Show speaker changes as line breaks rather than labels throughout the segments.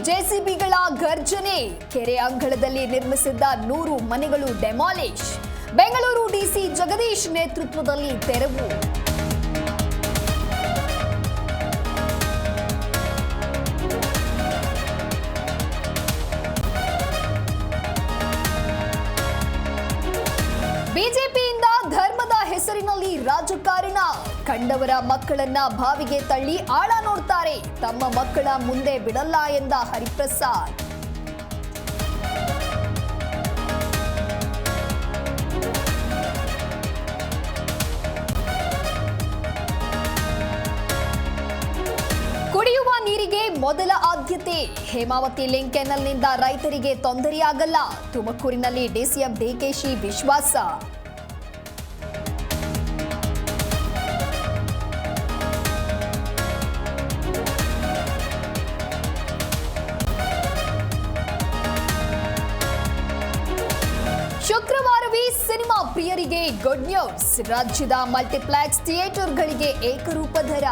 ಜೆಸಿಬಿಗಳ ಗರ್ಜನೆ. ಕೆರೆ ಅಂಗಳದಲ್ಲಿ ನಿರ್ಮಿಸಿದ್ದ 100 ಮನೆಗಳು ಡೆಮಾಲಿಶ್. ಬೆಂಗಳೂರು ಡಿಸಿ ಜಗದೀಶ್ ನೇತೃತ್ವದಲ್ಲಿ ತೆರವು. ಬಿಜೆಪಿಯಿಂದ ಧರ್ಮದ ಹೆಸರಿನಲ್ಲಿ ರಾಜಕಾರಣ. ಕಂಡವರ ಮಕ್ಕಳನ್ನ ಬಾವಿಗೆ ತಳ್ಳಿ ಆಳ ನೋಡ್ತಾರೆ. ತಮ್ಮ ಮಕ್ಕಳ ಮುಂದೆ ಬಿಡಲ್ಲ ಎಂದ ಹರಿಪ್ರಸಾದ್. ಕುಡಿಯುವ ನೀರಿಗೆ ಮೊದಲ ಆದ್ಯತೆ. ಹೇಮಾವತಿ ಲಿಂಕ್ ಕೆನಾಲ್ನಿಂದ ರೈತರಿಗೆ ತೊಂದರೆಯಾಗಲ್ಲ. ತುಮಕೂರಿನಲ್ಲಿ ಡಿಸಿಎಂ ಡಿಕೆಶಿ ವಿಶ್ವಾಸ. ಶುಕ್ರವಾರವೇ ಸಿನಿಮಾ ಪ್ರಿಯರಿಗೆ ಗುಡ್ ನ್ಯೂಸ್. ರಾಜ್ಯದ ಮಲ್ಟಿಪ್ಲೆಕ್ಸ್ ಥಿಯೇಟರ್ಗಳಿಗೆ ಏಕರೂಪ ದರ.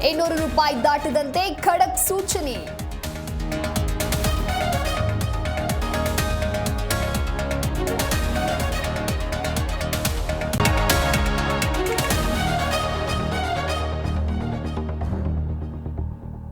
200 ರೂಪಾಯಿ ದಾಟದಂತೆ ಖಡಕ್ ಸೂಚನೆ.